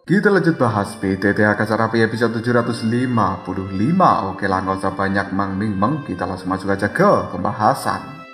Kita lanjut bahas PTTH Kasarapi episode 755. Oke lah, gak usah banyak meng, kita langsung masuk aja ke pembahasan.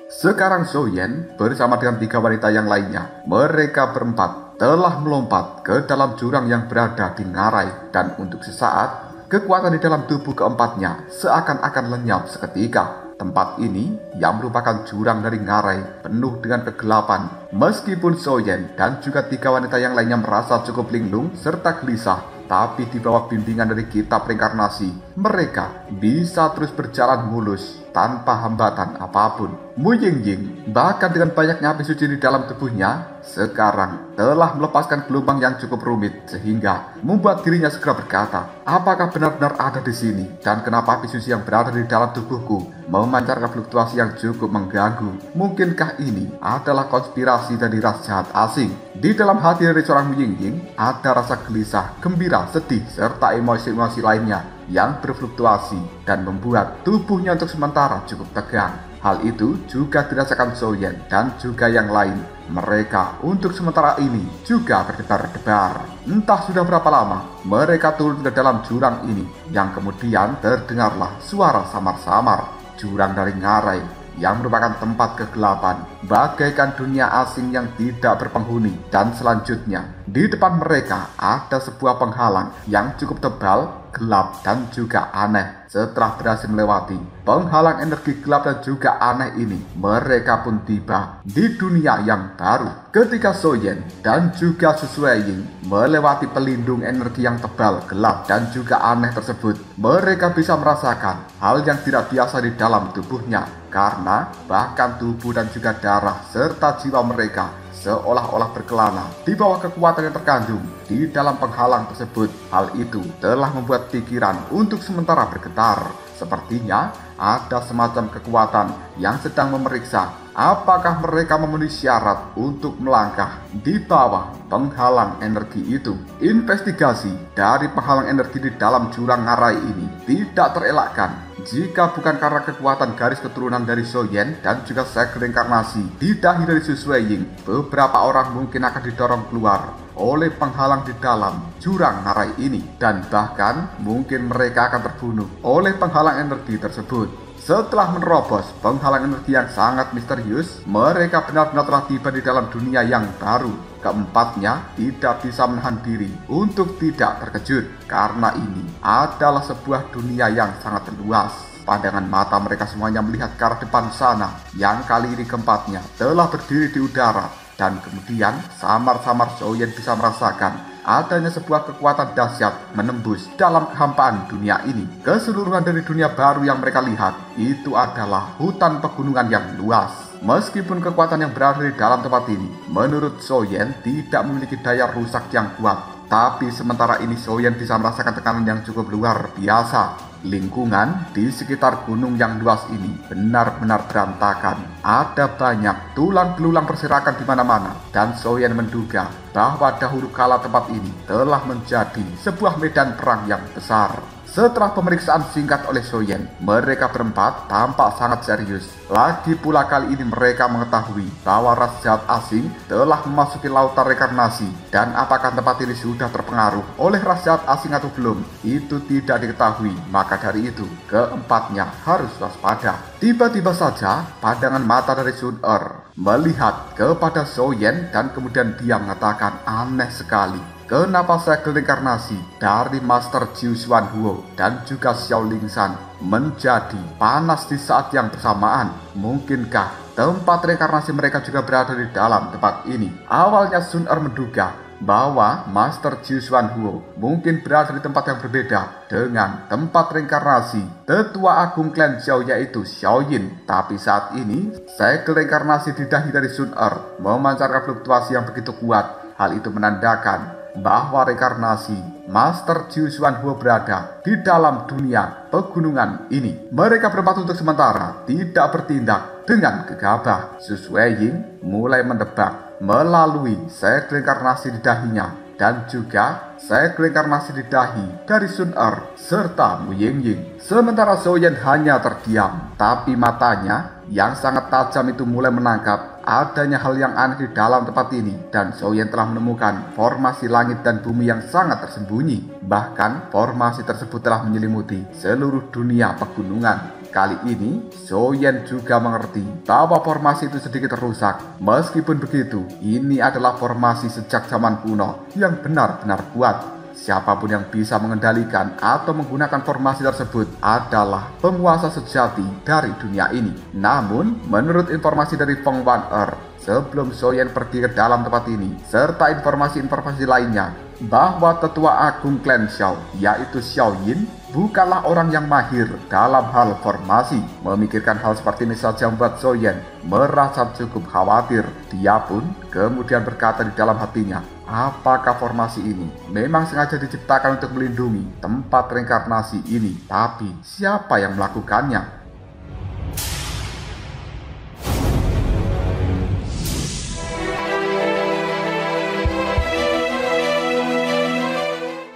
Sekarang Soyen bersama dengan 3 wanita yang lainnya, mereka berempat telah melompat ke dalam jurang yang berada di ngarai, dan untuk sesaat kekuatan di dalam tubuh keempatnya seakan-akan lenyap seketika. Tempat ini yang merupakan jurang dari ngarai penuh dengan kegelapan. Meskipun Soyen dan juga 3 wanita yang lainnya merasa cukup linglung serta gelisah, tapi di bawah bimbingan dari kitab reinkarnasi, mereka bisa terus berjalan mulus tanpa hambatan apapun. Mu Yingying bahkan dengan banyaknya api suci di dalam tubuhnya sekarang telah melepaskan gelombang yang cukup rumit, sehingga membuat dirinya segera berkata, apakah benar-benar ada di sini? Dan kenapa api suci yang berada di dalam tubuhku memancarkan fluktuasi yang cukup mengganggu? Mungkinkah ini adalah konspirasi dari ras jahat asing? Di dalam hati dari seorang Mu Yingying ada rasa gelisah, gembira, sedih, serta emosi-emosi lainnya yang berfluktuasi dan membuat tubuhnya untuk sementara cukup tegang. Hal itu juga dirasakan Soyen dan juga yang lain. Mereka untuk sementara ini juga berdebar-debar. Entah sudah berapa lama mereka turun ke dalam jurang ini, yang kemudian terdengarlah suara samar-samar. Jurang dari ngarai yang merupakan tempat kegelapan, bagaikan dunia asing yang tidak berpenghuni. Dan selanjutnya di depan mereka ada sebuah penghalang yang cukup tebal, gelap, dan juga aneh. Setelah berhasil melewati penghalang energi gelap dan juga aneh ini, mereka pun tiba di dunia yang baru. Ketika Soyen dan juga Su Suiying melewati pelindung energi yang tebal, gelap, dan juga aneh tersebut, mereka bisa merasakan hal yang tidak biasa di dalam tubuhnya, karena bahkan tubuh dan juga darah serta jiwa mereka seolah-olah berkelana di bawah kekuatan yang terkandung di dalam penghalang tersebut. Hal itu telah membuat pikiran untuk sementara bergetar. Sepertinya ada semacam kekuatan yang sedang memeriksa apakah mereka memenuhi syarat untuk melangkah di bawah penghalang energi itu. Investigasi dari penghalang energi di dalam jurang ngarai ini tidak terelakkan jika bukan karena kekuatan garis keturunan dari Soyen dan juga segel reinkarnasi di dahi dari Su Suiying. Beberapa orang mungkin akan didorong keluar oleh penghalang di dalam jurang ngarai ini, dan bahkan mungkin mereka akan terbunuh oleh penghalang energi tersebut. Setelah menerobos penghalang energi yang sangat misterius, mereka benar-benar telah tiba di dalam dunia yang baru. Keempatnya tidak bisa menahan diri untuk tidak terkejut, karena ini adalah sebuah dunia yang sangat luas. Pandangan mata mereka semuanya melihat ke arah depan sana, yang kali ini keempatnya telah berdiri di udara. Dan kemudian samar-samar Soyen bisa merasakan adanya sebuah kekuatan dahsyat menembus dalam kehampaan dunia ini. Keseluruhan dari dunia baru yang mereka lihat itu adalah hutan pegunungan yang luas. Meskipun kekuatan yang berada di dalam tempat ini menurut Soyen tidak memiliki daya rusak yang kuat, tapi sementara ini Soyen bisa merasakan tekanan yang cukup luar biasa. Lingkungan di sekitar gunung yang luas ini benar-benar berantakan. Ada banyak tulang belulang berserakan di mana-mana, dan Soyen menduga bahwa dahulu kala tempat ini telah menjadi sebuah medan perang yang besar. Setelah pemeriksaan singkat oleh Soyen, mereka berempat tampak sangat serius. Lagi pula kali ini mereka mengetahui bahwa ras jahat asing telah memasuki lautan reinkarnasi, dan apakah tempat ini sudah terpengaruh oleh ras jahat asing atau belum, itu tidak diketahui. Maka dari itu, keempatnya harus waspada. Tiba-tiba saja pandangan mata dari Sun melihat kepada Soyen, dan kemudian dia mengatakan, aneh sekali. Kenapa segel reinkarnasi dari Master Jiu Xuanhuo dan juga Xiao Lingshan menjadi panas di saat yang bersamaan? Mungkinkah tempat reinkarnasi mereka juga berada di dalam tempat ini? Awalnya Sun menduga bahwa Master Jiu Xuanhuo mungkin berada di tempat yang berbeda dengan tempat reinkarnasi tetua agung klan Xiao, yaitu Xiao Yin. Tapi saat ini segel reinkarnasi di dahi dari Sun memancarkan fluktuasi yang begitu kuat. Hal itu menandakan bahwa reinkarnasi Master Jiu Xuanhuo berada di dalam dunia pegunungan ini. Mereka berempat untuk sementara tidak bertindak dengan gegabah. Su Suiying mulai mendebak melalui segel reinkarnasi di dahinya dan juga segel reinkarnasi di dahi dari Sun Er serta Mu Yingying. Sementara Xiaoyan hanya terdiam, tapi matanya yang sangat tajam itu mulai menangkap adanya hal yang aneh di dalam tempat ini, dan Xiaoyan telah menemukan formasi langit dan bumi yang sangat tersembunyi. Bahkan formasi tersebut telah menyelimuti seluruh dunia pegunungan. Kali ini Xiaoyan juga mengerti bahwa formasi itu sedikit rusak. Meskipun begitu, ini adalah formasi sejak zaman kuno yang benar-benar kuat. Siapapun yang bisa mengendalikan atau menggunakan formasi tersebut adalah penguasa sejati dari dunia ini. Namun, menurut informasi dari Feng Wan'er, sebelum Xiaoyan pergi ke dalam tempat ini, serta informasi-informasi lainnya, bahwa tetua agung klan Xiao, yaitu Xiao Yin, bukanlah orang yang mahir dalam hal formasi. Memikirkan hal seperti ini saja membuat Xiaoyan merasa cukup khawatir. Dia pun kemudian berkata di dalam hatinya, apakah formasi ini memang sengaja diciptakan untuk melindungi tempat reinkarnasi ini? Tapi siapa yang melakukannya?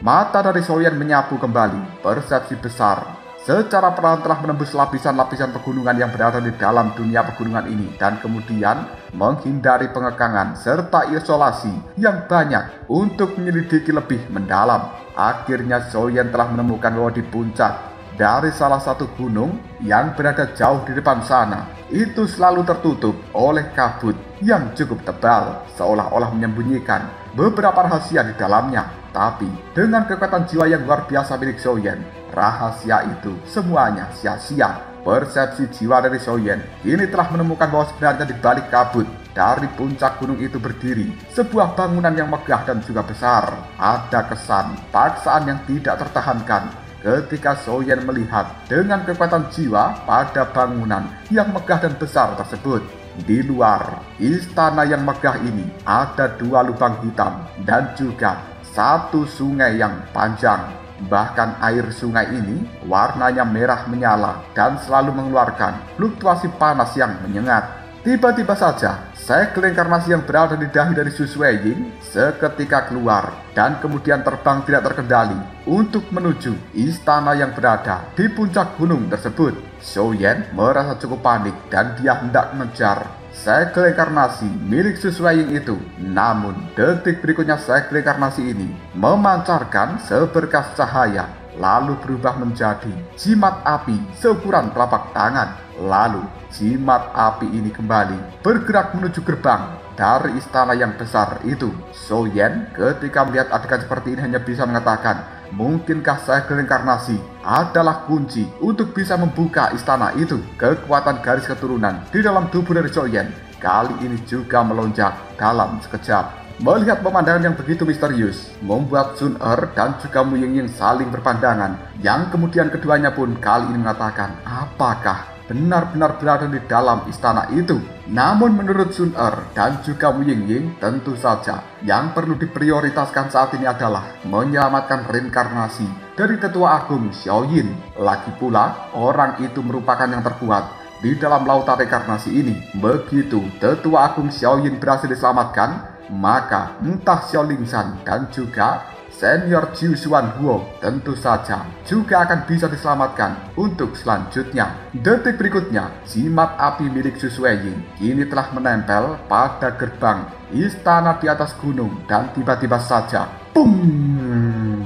Mata dari Xiaoyan menyapu kembali persepsi besar. Secara perlahan telah menembus lapisan-lapisan pegunungan yang berada di dalam dunia pegunungan ini, dan kemudian menghindari pengekangan serta isolasi yang banyak untuk menyelidiki lebih mendalam. Akhirnya Xiaoyan telah menemukan bahwa di puncak dari salah satu gunung yang berada jauh di depan sana, itu selalu tertutup oleh kabut yang cukup tebal, seolah-olah menyembunyikan beberapa rahasia di dalamnya. Tapi dengan kekuatan jiwa yang luar biasa milik Xiaoyan, rahasia itu semuanya sia-sia. Persepsi jiwa dari Xiaoyan kini telah menemukan bahwa sebenarnya di balik kabut dari puncak gunung itu berdiri sebuah bangunan yang megah dan juga besar. Ada kesan paksaan yang tidak tertahankan ketika Xiaoyan melihat dengan kekuatan jiwa pada bangunan yang megah dan besar tersebut. Di luar istana yang megah ini ada dua lubang hitam dan juga satu sungai yang panjang. Bahkan air sungai ini warnanya merah menyala dan selalu mengeluarkan fluktuasi panas yang menyengat. Tiba-tiba saja segel reinkarnasi yang berada di dahi dari Su Suiying seketika keluar dan kemudian terbang tidak terkendali untuk menuju istana yang berada di puncak gunung tersebut. Xiaoyan merasa cukup panik dan dia hendak mengejar segel reinkarnasi milik Su Suiying itu. Namun detik berikutnya segel reinkarnasi ini memancarkan seberkas cahaya, lalu berubah menjadi jimat api seukuran telapak tangan. Lalu jimat api ini kembali bergerak menuju gerbang dari istana yang besar itu. Xiaoyan ketika melihat adegan seperti ini hanya bisa mengatakan, mungkinkah segel reinkarnasi adalah kunci untuk bisa membuka istana itu? Kekuatan garis keturunan di dalam tubuh dari Xiaoyan kali ini juga melonjak dalam sekejap. Melihat pemandangan yang begitu misterius, membuat Sun Er dan juga Mu Yingying saling berpandangan, yang kemudian keduanya pun kali ini mengatakan, apakah benar-benar berada di dalam istana itu? Namun menurut Sun Er dan juga Mu Yingying, tentu saja yang perlu diprioritaskan saat ini adalah menyelamatkan reinkarnasi dari tetua agung Xiao Yin. Lagi pula, orang itu merupakan yang terkuat di dalam lautan reinkarnasi ini. Begitu tetua agung Xiao Yin berhasil diselamatkan, maka entah Xiao Lingshan dan juga Senior Jiu Xuan Huo tentu saja juga akan bisa diselamatkan untuk selanjutnya. Detik berikutnya, jimat api milik Su Suiying kini telah menempel pada gerbang istana di atas gunung, dan tiba-tiba saja, pung!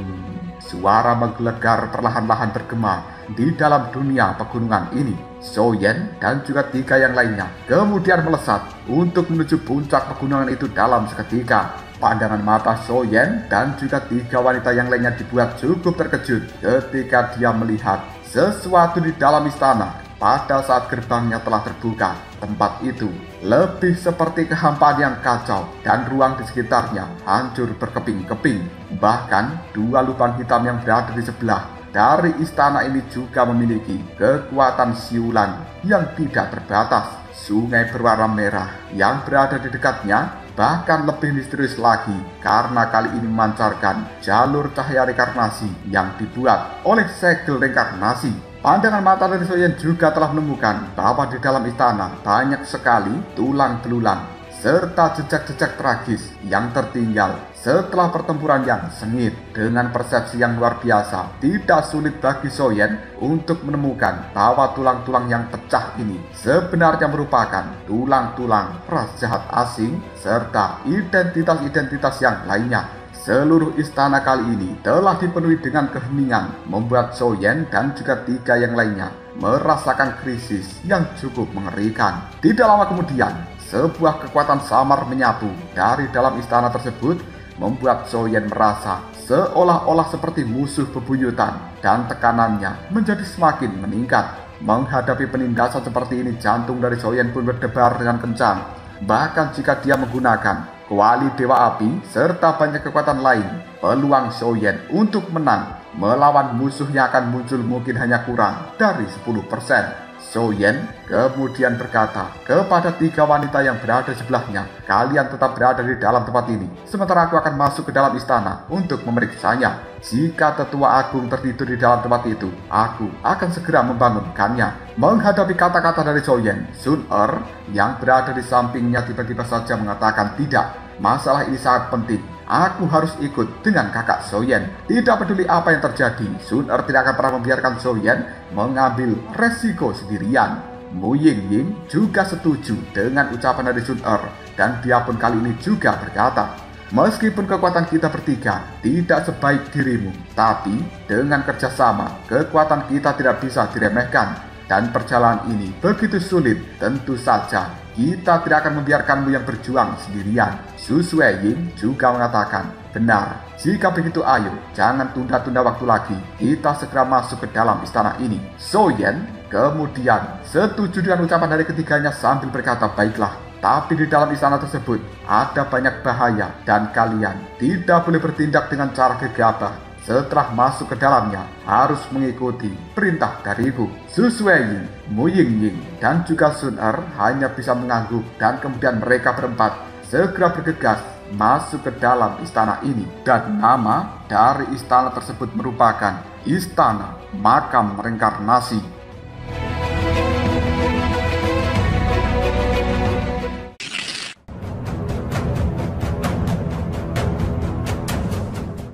Suara menggelegar perlahan-lahan bergema di dalam dunia pegunungan ini. Xiaoyan dan juga tiga yang lainnya kemudian melesat untuk menuju puncak pegunungan itu dalam seketika. Pandangan mata Xiaoyan dan juga tiga wanita yang lainnya dibuat cukup terkejut ketika dia melihat sesuatu di dalam istana pada saat gerbangnya telah terbuka. Tempat itu lebih seperti kehampaan yang kacau dan ruang di sekitarnya hancur berkeping-keping. Bahkan dua lubang hitam yang berada di sebelah dari istana ini juga memiliki kekuatan siulan yang tidak terbatas. Sungai berwarna merah yang berada di dekatnya bahkan lebih misterius lagi karena kali ini memancarkan jalur cahaya reinkarnasi yang dibuat oleh segel reinkarnasi. Pandangan mata dari Xiaoyan juga telah menemukan bahwa di dalam istana banyak sekali tulang belulang serta jejak-jejak tragis yang tertinggal Setelah pertempuran yang sengit dengan persepsi yang luar biasa, tidak sulit bagi Soyen untuk menemukan bahwa tulang-tulang yang pecah ini sebenarnya merupakan tulang-tulang ras jahat asing serta identitas-identitas yang lainnya. Seluruh istana kali ini telah dipenuhi dengan keheningan, membuat Soyen dan juga 3 yang lainnya merasakan krisis yang cukup mengerikan. Tidak lama kemudian, sebuah kekuatan samar menyatu dari dalam istana tersebut, membuat Soyen merasa seolah-olah seperti musuh bebuyutan dan tekanannya menjadi semakin meningkat. Menghadapi penindasan seperti ini, jantung dari Soyen pun berdebar dengan kencang. Bahkan jika dia menggunakan kuali Dewa Api serta banyak kekuatan lain, peluang Soyen untuk menang melawan musuhnya akan muncul mungkin hanya kurang dari 10%. Soyen kemudian berkata kepada 3 wanita yang berada di sebelahnya, "Kalian tetap berada di dalam tempat ini, sementara aku akan masuk ke dalam istana untuk memeriksanya. Jika tetua agung tertidur di dalam tempat itu, aku akan segera membangunkannya." Menghadapi kata-kata dari Soyen, Sun-er yang berada di sampingnya tiba-tiba saja mengatakan, "Tidak, masalah ini sangat penting. Aku harus ikut dengan kakak Soyen." Tidak peduli apa yang terjadi, Sun-er tidak akan pernah membiarkan Soyen mengambil resiko sendirian. Mu Ying-ying juga setuju dengan ucapan dari Sun-er, dan dia pun kali ini juga berkata, "Meskipun kekuatan kita bertiga tidak sebaik dirimu, tapi dengan kerjasama, kekuatan kita tidak bisa diremehkan. Dan perjalanan ini begitu sulit, tentu saja kita tidak akan membiarkanmu yang berjuang sendirian." Su Sueying juga mengatakan, "Benar, jika begitu ayo, jangan tunda-tunda waktu lagi, kita segera masuk ke dalam istana ini." Soyen kemudian setuju dengan ucapan dari ketiganya sambil berkata, "Baiklah, tapi di dalam istana tersebut ada banyak bahaya dan kalian tidak boleh bertindak dengan cara gegabah. Setelah masuk ke dalamnya, harus mengikuti perintah dariku." Su Sueying, Mu Ying-ying, dan juga Sun-er hanya bisa mengangguk, dan kemudian mereka berempat segera bergegas masuk ke dalam istana ini. Dan nama dari istana tersebut merupakan Istana Makam Reinkarnasi.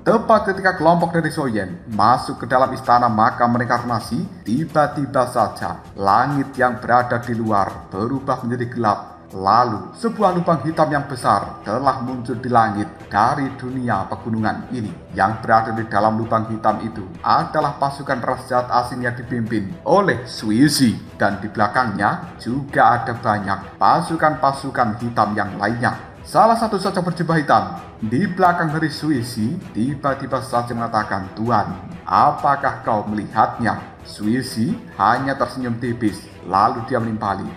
Tepat ketika kelompok dari Soyen masuk ke dalam istana makam reinkarnasi, tiba-tiba saja langit yang berada di luar berubah menjadi gelap. Lalu sebuah lubang hitam yang besar telah muncul di langit dari dunia pegunungan ini. Yang berada di dalam lubang hitam itu adalah pasukan ras jahat asing yang dipimpin oleh Suizi. Dan di belakangnya juga ada banyak pasukan-pasukan hitam yang lainnya. Salah satu sosok berjubah hitam di belakang dari Suizi tiba-tiba saja mengatakan, "Tuan, apakah kau melihatnya?" Suizi hanya tersenyum tipis, lalu dia menimpali,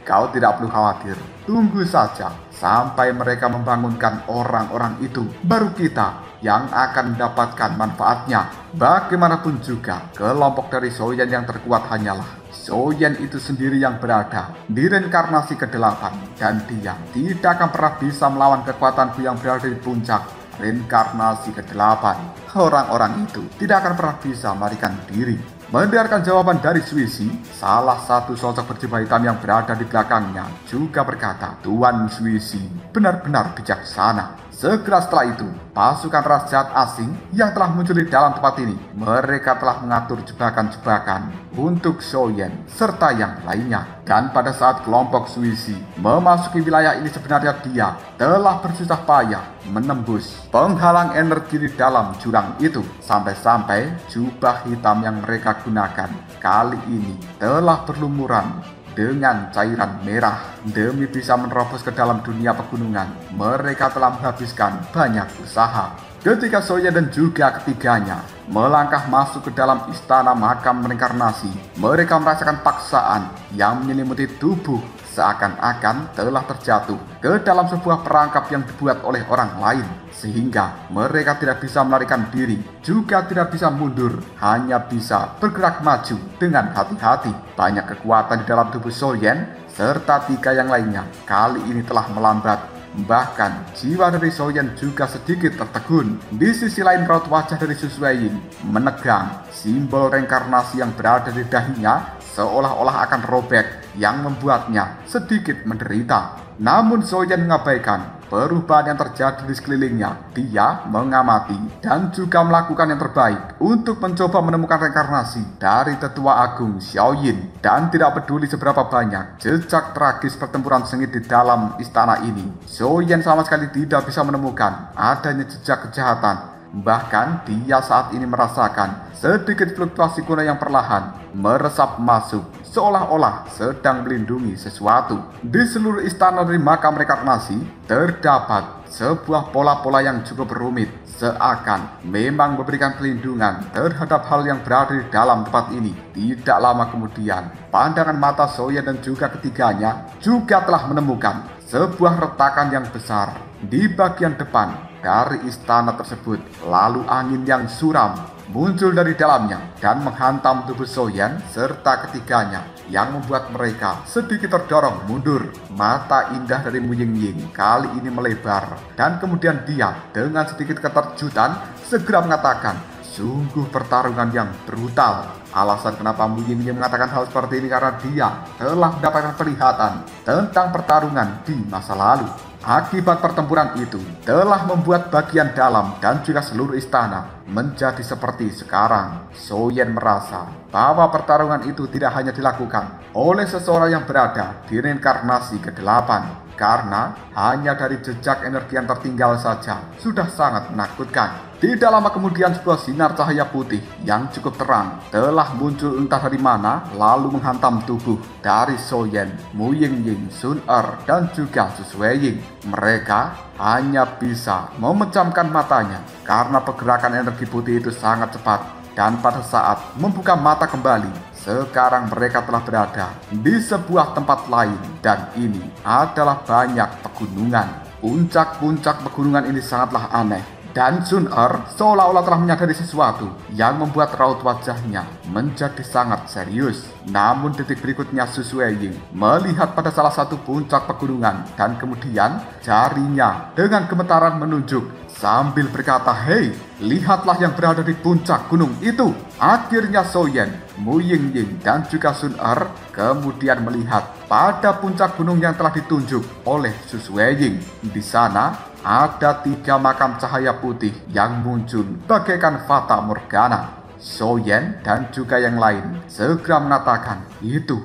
"Kau tidak perlu khawatir, tunggu saja sampai mereka membangunkan orang-orang itu, baru kita yang akan mendapatkan manfaatnya." Bagaimanapun juga, kelompok dari Soyen yang terkuat hanyalah Soyen itu sendiri yang berada di reinkarnasi ke-8, dan dia tidak akan pernah bisa melawan kekuatanku yang berada di puncak reinkarnasi ke-8. Orang-orang itu tidak akan pernah bisa melarikan diri. Mendengarkan jawaban dari Suizi, salah satu sosok berjubah hitam yang berada di belakangnya juga berkata, "Tuan Suizi benar-benar bijaksana." Segera setelah itu, pasukan ras jahat asing yang telah muncul di dalam tempat ini, mereka telah mengatur jebakan-jebakan untuk Soyen serta yang lainnya. Dan pada saat kelompok Suizi memasuki wilayah ini, sebenarnya dia telah bersusah payah menembus penghalang energi di dalam jurang itu. Sampai-sampai jubah hitam yang mereka gunakan kali ini telah berlumuran dengan cairan merah. Demi bisa menerobos ke dalam dunia pegunungan, mereka telah menghabiskan banyak usaha. Ketika Soyen dan juga ketiganya melangkah masuk ke dalam istana makam reinkarnasi, mereka merasakan paksaan yang menyelimuti tubuh, seakan-akan telah terjatuh ke dalam sebuah perangkap yang dibuat oleh orang lain, sehingga mereka tidak bisa melarikan diri, juga tidak bisa mundur, hanya bisa bergerak maju dengan hati-hati. Banyak kekuatan di dalam tubuh Soyen serta 3 yang lainnya kali ini telah melambat. Bahkan jiwa dari Soyen juga sedikit tertegun. Di sisi lain, raut wajah dari Su Sueying menegang. Simbol reinkarnasi yang berada di dahinya seolah-olah akan robek, yang membuatnya sedikit menderita. Namun Soyen mengabaikan perubahan yang terjadi di sekelilingnya. Dia mengamati dan juga melakukan yang terbaik untuk mencoba menemukan reinkarnasi dari Tetua Agung Xiaoyin. Dan tidak peduli seberapa banyak jejak tragis pertempuran sengit di dalam istana ini, Xiaoyin sama sekali tidak bisa menemukan adanya jejak kejahatan. Bahkan dia saat ini merasakan sedikit fluktuasi kuno yang perlahan meresap masuk, seolah-olah sedang melindungi sesuatu. Di seluruh istana dari makam reinkarnasi terdapat sebuah pola-pola yang cukup rumit, seakan memang memberikan perlindungan terhadap hal yang berada di dalam tempat ini. Tidak lama kemudian, pandangan mata Xiaoyin dan juga ketiganya juga telah menemukan sebuah retakan yang besar di bagian depan dari istana tersebut. Lalu angin yang suram muncul dari dalamnya dan menghantam tubuh Xiaoyin serta ketiganya, yang membuat mereka sedikit terdorong mundur. Mata indah dari Mu Yingying kali ini melebar, dan kemudian dia dengan sedikit keterkejutan segera mengatakan, sungguh pertarungan yang brutal. Alasan kenapa Mu Yingying mengatakan hal seperti ini karena dia telah mendapatkan penglihatan tentang pertarungan di masa lalu. Akibat pertempuran itu telah membuat bagian dalam dan juga seluruh istana menjadi seperti sekarang. Xiaoyin merasa bahwa pertarungan itu tidak hanya dilakukan oleh seseorang yang berada di reinkarnasi ke-8, karena hanya dari jejak energi yang tertinggal saja sudah sangat menakutkan. Tidak lama kemudian sebuah sinar cahaya putih yang cukup terang telah muncul entah dari mana, lalu menghantam tubuh dari Xiaoyin, Mu Yingying, Sun Er, dan juga Su Suiying. Mereka hanya bisa memejamkan matanya karena pergerakan energi putih itu sangat cepat. Dan pada saat membuka mata kembali, sekarang mereka telah berada di sebuah tempat lain, dan ini adalah banyak pegunungan. Puncak-puncak pegunungan ini sangatlah aneh, dan Sun Er seolah-olah telah menyadari sesuatu yang membuat raut wajahnya menjadi sangat serius. Namun detik berikutnya Su Suiying melihat pada salah satu puncak pegunungan, dan kemudian jarinya dengan gemetaran menunjuk sambil berkata, "Hei, lihatlah yang berada di puncak gunung itu." Akhirnya Xiaoyin, Mu Yingying, dan juga Sun Er kemudian melihat pada puncak gunung yang telah ditunjuk oleh Su Suiying. Di sana ada 3 makam cahaya putih yang muncul bagaikan fata morgana. Xiaoyin dan juga yang lain segera mengatakan, itu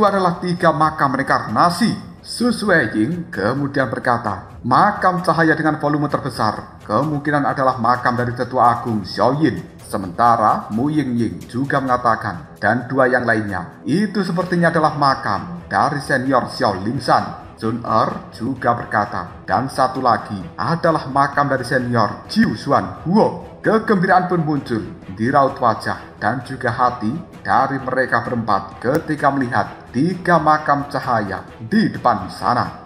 adalah 3 makam reinkarnasi. Su Suiying kemudian berkata, makam cahaya dengan volume terbesar kemungkinan adalah makam dari Tetua Agung Xiaoyin. Sementara Mu Yingying juga mengatakan, dan 2 yang lainnya itu sepertinya adalah makam dari senior Xiao Lingshan. Sun Er juga berkata, dan 1 lagi adalah makam dari senior Jiu Xuan Huo. Kegembiraan pun muncul di raut wajah dan juga hati dari mereka berempat ketika melihat 3 makam cahaya di depan sana.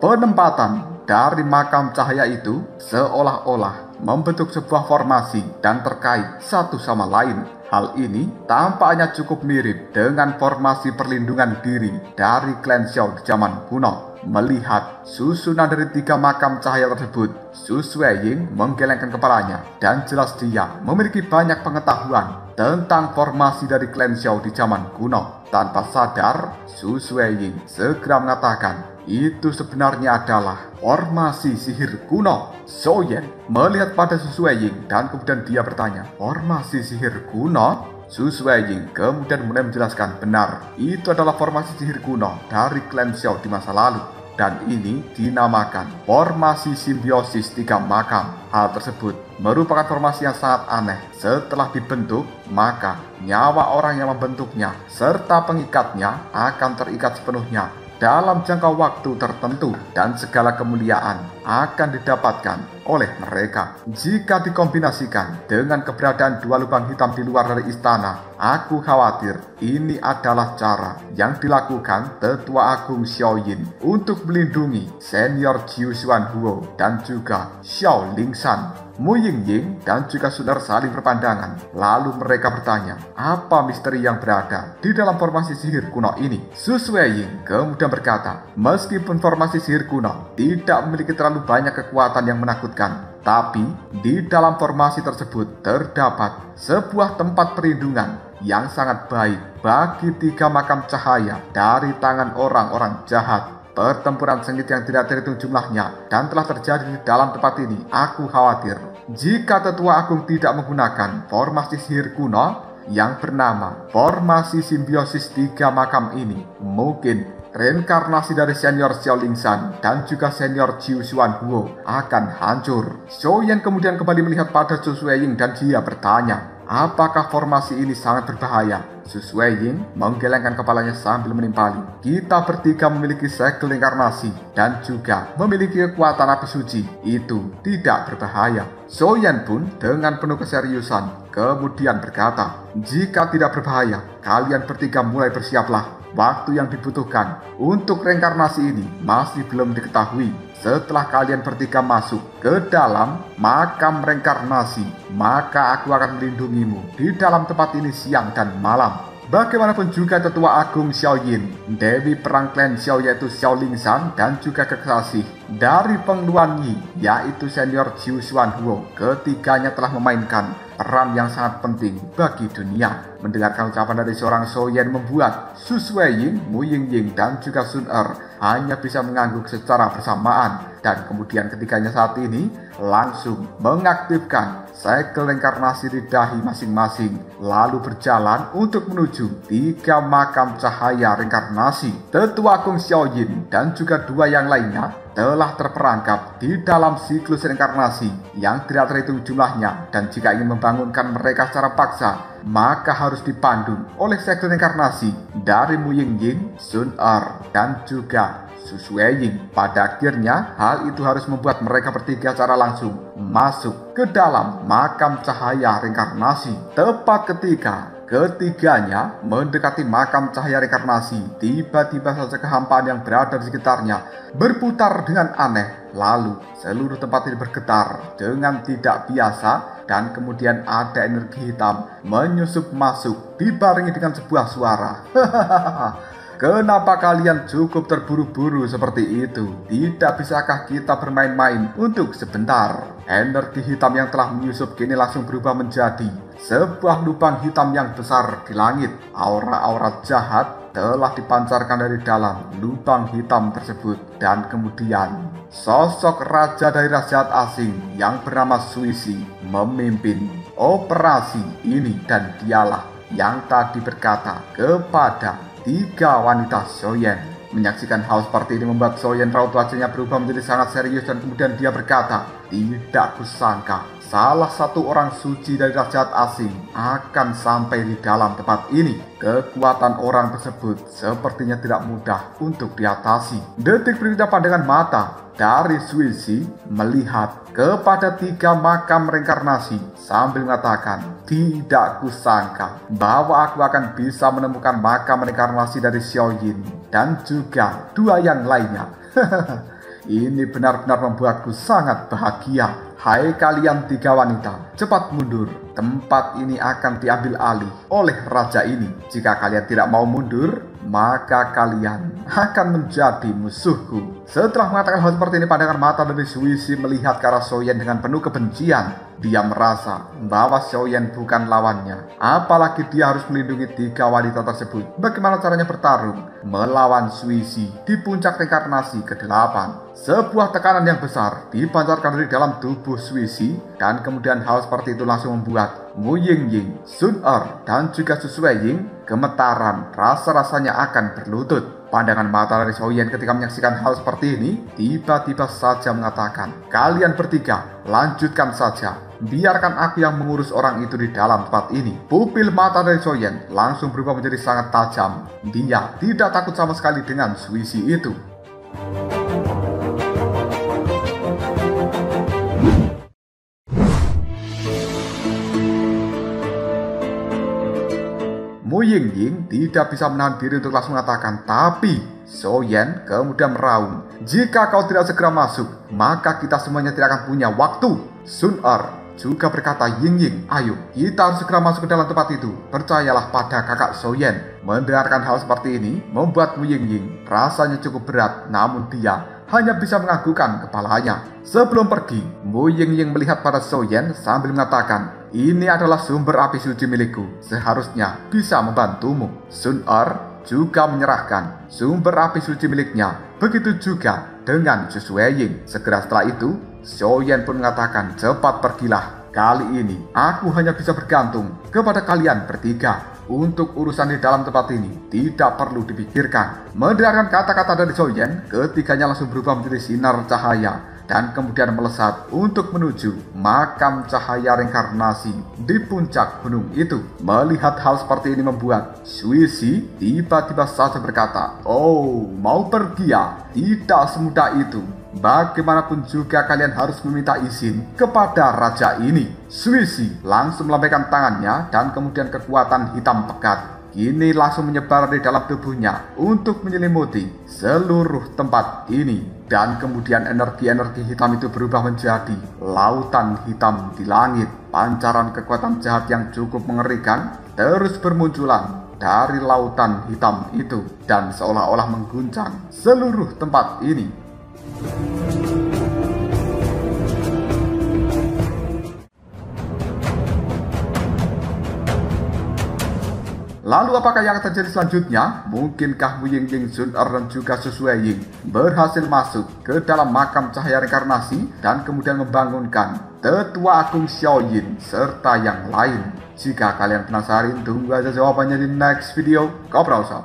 Penempatan dari makam cahaya itu seolah-olah membentuk sebuah formasi dan terkait satu sama lain. Hal ini tampaknya cukup mirip dengan formasi perlindungan diri dari klan Xiao di zaman kuno. Melihat susunan dari 3 makam cahaya tersebut, Su Suiying menggelengkan kepalanya, dan jelas dia memiliki banyak pengetahuan tentang formasi dari klan Xiao di zaman kuno. Tanpa sadar, Su Suiying segera mengatakan, itu sebenarnya adalah formasi sihir kuno. Xiaoyin melihat pada Su Suiying dan kemudian dia bertanya, formasi sihir kuno? Su Suiying kemudian mulai menjelaskan, benar, itu adalah formasi sihir kuno dari klan Xiao di masa lalu, dan ini dinamakan formasi simbiosis 3 makam. Hal tersebut merupakan formasi yang sangat aneh. Setelah dibentuk, maka nyawa orang yang membentuknya serta pengikatnya akan terikat sepenuhnya dalam jangka waktu tertentu, dan segala kemuliaan akan didapatkan oleh mereka. Jika dikombinasikan dengan keberadaan 2 lubang hitam di luar dari istana, aku khawatir ini adalah cara yang dilakukan Tetua Agung Xiaoyin untuk melindungi senior Jiu Xuan Huo dan juga Xiao Lingshan. Mu Yingying dan juga Sun Er saling berpandangan. Lalu mereka bertanya, apa misteri yang berada di dalam formasi sihir kuno ini? Su Suiying kemudian berkata, meskipun formasi sihir kuno tidak memiliki terlalu banyak kekuatan yang menakutkan, Tetapi di dalam formasi tersebut terdapat sebuah tempat perlindungan yang sangat baik bagi 3 makam cahaya dari tangan orang-orang jahat. Pertempuran sengit yang tidak terhitung jumlahnya dan telah terjadi di dalam tempat ini. Aku khawatir jika Tetua Agung tidak menggunakan formasi sihir kuno yang bernama formasi simbiosis 3 makam ini, mungkin reinkarnasi dari senior Xiao Lingshan dan juga senior Jiu Xuanhuo akan hancur. Zhou Yan kemudian kembali melihat pada Su Suiying dan dia bertanya, apakah formasi ini sangat berbahaya? Su Suiying menggelengkan kepalanya sambil menimpali. Kita bertiga memiliki segel inkarnasi dan juga memiliki kekuatan api suci. Itu tidak berbahaya. Zhou Yan pun dengan penuh keseriusan kemudian berkata, jika tidak berbahaya, kalian bertiga mulai bersiaplah. Waktu yang dibutuhkan untuk reinkarnasi ini masih belum diketahui. Setelah kalian bertiga masuk ke dalam makam reinkarnasi, maka aku akan melindungimu di dalam tempat ini siang dan malam. Bagaimanapun juga Tetua Agung Xiao Yin, Dewi Perang Klan Xiao yaitu Xiao Lingshan dan juga kekasih dari Peng Luan Yi yaitu senior Jiu Xuanhuo. Ketiganya telah memainkan peran yang sangat penting bagi dunia. Mendengarkan ucapan dari seorang Zhou Yan membuat Su Suiying, Mu Yingying dan juga Sun Er hanya bisa mengangguk secara bersamaan. Dan kemudian ketiganya saat ini langsung mengaktifkan segel reinkarnasi di dahi masing-masing, lalu berjalan untuk menuju 3 makam cahaya reinkarnasi. Tetua Agung Xiao Yin dan juga 2 yang lainnya telah terperangkap di dalam siklus reinkarnasi yang tidak terhitung jumlahnya, dan jika ingin membangunkan mereka secara paksa, maka harus dipandu oleh segel reinkarnasi dari Mu Yingying, Sun Er, dan juga Su Suiying. Pada akhirnya, hal itu harus membuat mereka bertiga secara langsung masuk ke dalam makam cahaya reinkarnasi. Tepat ketika ketiganya mendekati makam cahaya reinkarnasi, tiba-tiba saja kehampaan yang berada di sekitarnya berputar dengan aneh. Lalu seluruh tempat ini bergetar dengan tidak biasa, dan kemudian ada energi hitam menyusup masuk dibarengi dengan sebuah suara. Kenapa kalian cukup terburu-buru seperti itu? Tidak bisakah kita bermain-main untuk sebentar? Energi hitam yang telah menyusup kini langsung berubah menjadi sebuah lubang hitam yang besar di langit. Aura-aura jahat telah dipancarkan dari dalam lubang hitam tersebut. Dan kemudian sosok raja daerah jahat asing yang bernama Suisi memimpin operasi ini, dan dialah yang tadi berkata kepada 3 wanita Zhou Yan. Menyaksikan hal seperti ini membuat Zhou Yan raut wajahnya berubah menjadi sangat serius, dan kemudian dia berkata, tidak kusangka salah satu orang suci dari rakyat asing akan sampai di dalam tempat ini. Kekuatan orang tersebut sepertinya tidak mudah untuk diatasi. Detik berikutnya pandangan mata dari Suisi melihat kepada 3 makam reinkarnasi sambil mengatakan, tidak kusangka bahwa aku akan bisa menemukan makam reinkarnasi dari Xiao Yin dan juga 2 yang lainnya. Ini benar-benar membuatku sangat bahagia. Hai kalian 3 wanita, cepat mundur. Tempat ini akan diambil alih oleh raja ini. Jika kalian tidak mau mundur, maka kalian akan menjadi musuhku. Setelah mengatakan hal seperti ini, pandangan mata dari Suisi melihat ke arah Zhou Yan dengan penuh kebencian. Dia merasa bahwa Zhou Yan bukan lawannya. Apalagi dia harus melindungi 3 wanita tersebut. Bagaimana caranya bertarung melawan Suisi di puncak reinkarnasi ke-8? Sebuah tekanan yang besar dipancarkan dari dalam tubuh Suisi, dan kemudian hal seperti itu langsung membuat Mu Yingying, Sun Er, dan juga Su Suiying gemetaran. Rasa-rasanya akan berlutut. Pandangan mata dari Zhou Yan ketika menyaksikan hal seperti ini tiba-tiba saja mengatakan, kalian bertiga lanjutkan saja. Biarkan aku yang mengurus orang itu di dalam tempat ini. Pupil mata dari Zhou Yan langsung berubah menjadi sangat tajam. Dia tidak takut sama sekali dengan Suisi itu. Mu Yingying tidak bisa menahan diri untuk langsung mengatakan, tapi Zhou Yan kemudian meraung, jika kau tidak segera masuk, maka kita semuanya tidak akan punya waktu. Sun Er juga berkata, Ying Ying, ayo, kita harus segera masuk ke dalam tempat itu. Percayalah pada kakak Soyen. Mendengarkan hal seperti ini membuat Wu Ying Ying rasanya cukup berat, namun dia hanya bisa menganggukkan kepalanya. Sebelum pergi, Wu Ying Ying melihat pada Soyen sambil mengatakan, ini adalah sumber api suci milikku, seharusnya bisa membantumu. Sun Er juga menyerahkan sumber api suci miliknya. Begitu juga dengan Su Sueying. Segera setelah itu, Soyen pun mengatakan, cepat pergilah. Kali ini aku hanya bisa bergantung kepada kalian bertiga. Untuk urusan di dalam tempat ini tidak perlu dipikirkan. Mendengarkan kata-kata dari Soyen, ketiganya langsung berubah menjadi sinar cahaya dan kemudian melesat untuk menuju makam cahaya reinkarnasi di puncak gunung itu. Melihat hal seperti ini membuat Suisi tiba-tiba saja berkata, oh, mau pergi ya? Tidak semudah itu. Bagaimanapun juga kalian harus meminta izin kepada raja ini. Suisi langsung melambaikan tangannya dan kemudian kekuatan hitam pekat kini langsung menyebar di dalam tubuhnya untuk menyelimuti seluruh tempat ini. Dan kemudian energi-energi hitam itu berubah menjadi lautan hitam di langit. Pancaran kekuatan jahat yang cukup mengerikan terus bermunculan dari lautan hitam itu dan seolah-olah mengguncang seluruh tempat ini. Lalu apakah yang terjadi selanjutnya? Mungkinkah Wu Ying Ying, Sun Er dan juga Su Sueying berhasil masuk ke dalam makam cahaya reinkarnasi dan kemudian membangunkan Tetua Agung Xiaoyin serta yang lain? Jika kalian penasaran, tunggu aja jawabannya di next video. Koprol Shop.